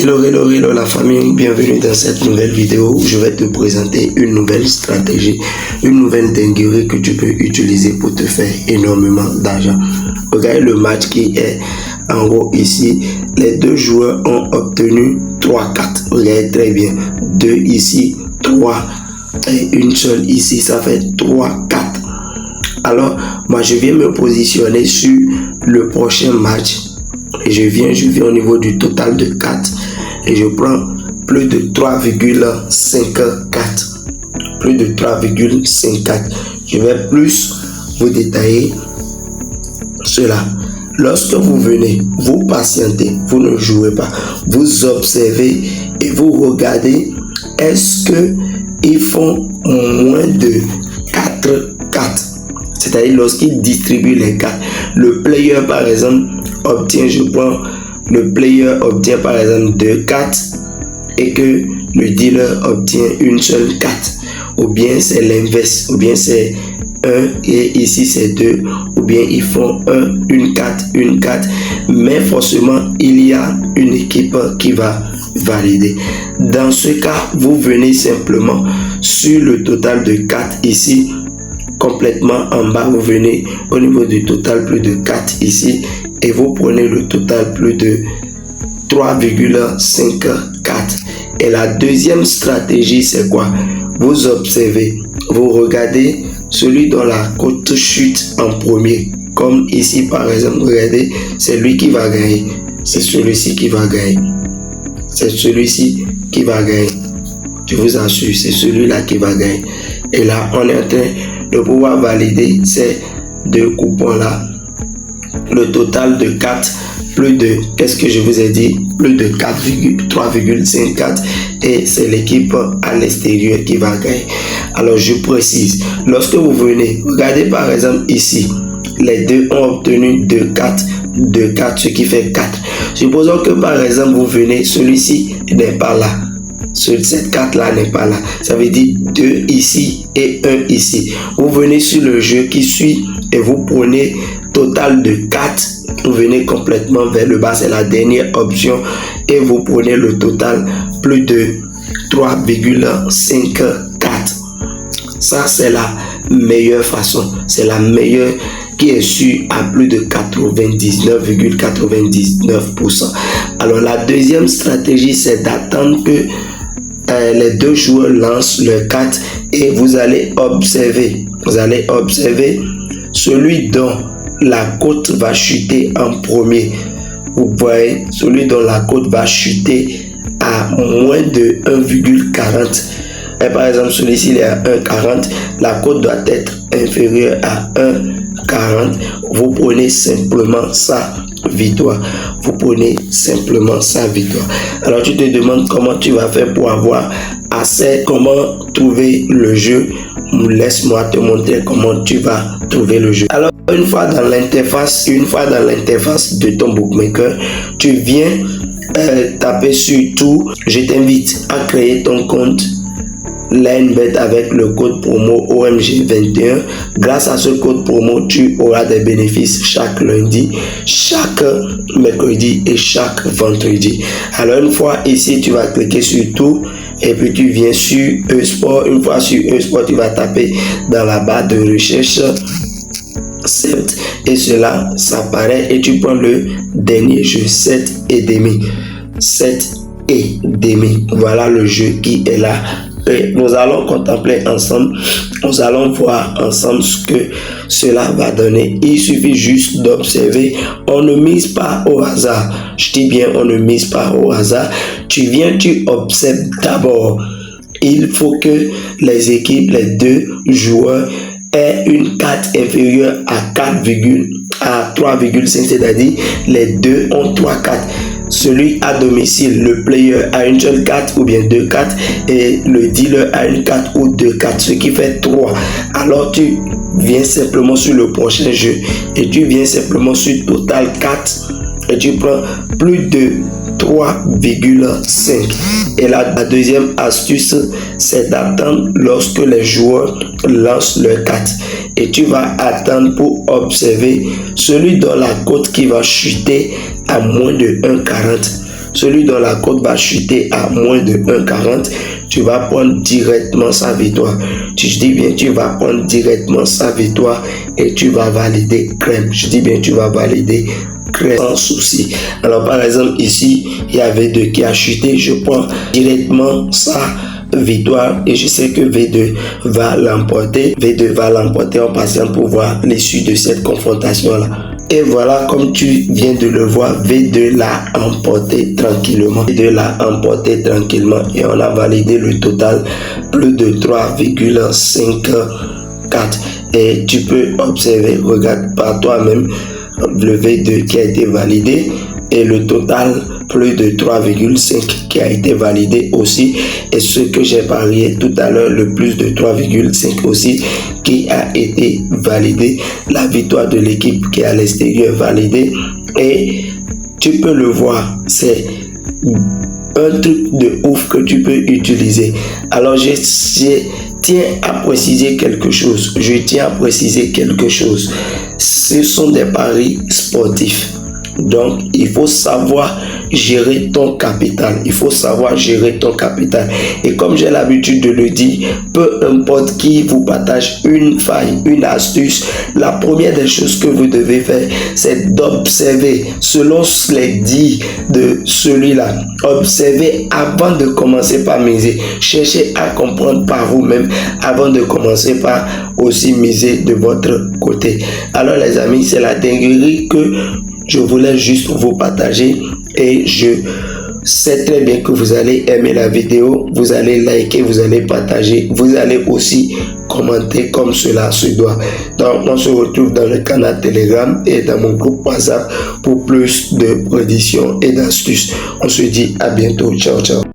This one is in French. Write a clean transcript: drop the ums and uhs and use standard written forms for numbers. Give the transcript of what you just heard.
Hello la famille, bienvenue dans cette nouvelle vidéo où je vais te présenter une nouvelle stratégie, une nouvelle dinguerie que tu peux utiliser pour te faire énormément d'argent. Regardez le match qui est en haut ici, les deux joueurs ont obtenu 3-4, regardez très bien, 2 ici, 3 et une seule ici, ça fait 3-4. Alors moi je viens me positionner sur le prochain match. Et je viens au niveau du total de 4 et je prends plus de 3,54. Plus de 3,54. Je vais plus vous détailler cela. Lorsque vous venez, vous patientez, vous ne jouez pas, vous observez et vous regardez, est-ce que ils font moins de 4-4? C'est-à-dire lorsqu'ils distribuent les cartes, le player par exemple obtient, le player obtient par exemple 2 cartes et que le dealer obtient une seule carte, ou bien c'est l'inverse, ou bien c'est 1 et ici c'est 2, ou bien ils font une carte, mais forcément il y a une équipe qui va valider. Dans ce cas, vous venez simplement sur le total de 4 ici, complètement en bas, vous venez au niveau du total plus de 4 ici et vous prenez le total plus de 3,54. Et la deuxième stratégie, c'est quoi? Vous observez, vous regardez celui dont la cote chute en premier. Comme ici par exemple, regardez, c'est lui qui va gagner. C'est celui-ci qui va gagner. C'est celui-ci qui va gagner. Je vous assure, c'est celui-là qui va gagner. Et là, on est en train de pouvoir valider ces deux coupons-là. Le total de 4, plus de, qu'est-ce que je vous ai dit, plus de 3,54 et c'est l'équipe à l'extérieur qui va gagner. Alors je précise, lorsque vous venez, regardez par exemple ici, les deux ont obtenu 2 4, ce qui fait 4. Supposons que par exemple vous venez, celui-ci n'est pas là. Cette carte là n'est pas là, ça veut dire 2 ici et 1 ici. Vous venez sur le jeu qui suit et vous prenez total de 4, vous venez complètement vers le bas, c'est la dernière option et vous prenez le total plus de 3,54. Ça c'est la meilleure façon, c'est la meilleure qui est sûre à plus de 99,99%. Alors la deuxième stratégie, c'est d'attendre que les deux joueurs lancent leurs cartes et vous allez observer celui dont la cote va chuter en premier. Vous voyez, celui dont la cote va chuter à moins de 1,40. Et par exemple, celui-ci il est à 1,40, la cote doit être inférieure à 1,40. Vous prenez simplement sa victoire. Vous prenez simplement sa victoire. Alors tu te demandes comment tu vas faire pour avoir assez, comment trouver le jeu. Laisse-moi te montrer comment tu vas trouver le jeu. Alors une fois dans l'interface de ton bookmaker, tu viens taper sur tout. Je t'invite à créer ton compte LineBet avec le code promo OMG21. Grâce à ce code promo, tu auras des bénéfices chaque lundi, chaque mercredi et chaque vendredi. Alors une fois ici, tu vas cliquer sur tout et puis tu viens sur eSport. Une fois sur eSport, tu vas taper dans la barre de recherche 7 et cela s'apparaît et tu prends le dernier jeu 7,5. 7,5. Voilà le jeu qui est là. Et nous allons contempler ensemble, nous allons voir ensemble ce que cela va donner. Il suffit juste d'observer. On ne mise pas au hasard. Je dis bien, on ne mise pas au hasard. Tu viens, tu observes d'abord. Il faut que les équipes, les deux joueurs aient une carte inférieure à 3,5, c'est-à-dire les deux ont 3 cartes. Celui à domicile, le player a une seule carte ou bien 2 cartes et le dealer a une carte ou 2 cartes, ce qui fait 3. Alors tu viens simplement sur le prochain jeu et tu viens simplement sur total 4 et tu prends plus de 3,5. Et la deuxième astuce, c'est d'attendre lorsque les joueurs lancent leur carte. Et tu vas attendre pour observer celui dont la cote qui va chuter à moins de 1,40. celui dont la cote va chuter à moins de 1,40, tu vas prendre directement sa victoire. Je dis bien, tu vas prendre directement sa victoire et tu vas valider crème. Je dis bien, tu vas valider crème sans souci. Alors par exemple ici, il y a V2 qui a chuté, je prends directement sa victoire et je sais que V2 va l'emporter. V2 va l'emporter en passant pour voir l'issue de cette confrontation là. Et voilà, comme tu viens de le voir, V2 l'a emporté tranquillement. V2 l'a emporté tranquillement et on a validé le total plus de 3,54. Et tu peux observer, regarde par toi-même le V2 qui a été validé et le total plus de 3,5 qui a été validé aussi, et ce que j'ai parié tout à l'heure, le plus de 3,5 aussi qui a été validé, la victoire de l'équipe qui est à l'extérieur validée. Et tu peux le voir, c'est un truc de ouf que tu peux utiliser. Alors je tiens à préciser quelque chose, ce sont des paris sportifs. Donc, il faut savoir gérer ton capital. Et comme j'ai l'habitude de le dire, peu importe qui vous partage une faille, une astuce, la première des choses que vous devez faire, c'est d'observer selon les dits de celui-là. Observez avant de commencer par miser. Cherchez à comprendre par vous-même avant de commencer par aussi miser de votre côté. Alors les amis, c'est la dinguerie que je voulais juste vous partager et je sais très bien que vous allez aimer la vidéo, vous allez liker, vous allez partager, vous allez aussi commenter comme cela se doit. Donc on se retrouve dans le canal Telegram et dans mon groupe WhatsApp pour plus de prédictions et d'astuces. On se dit à bientôt. Ciao, ciao.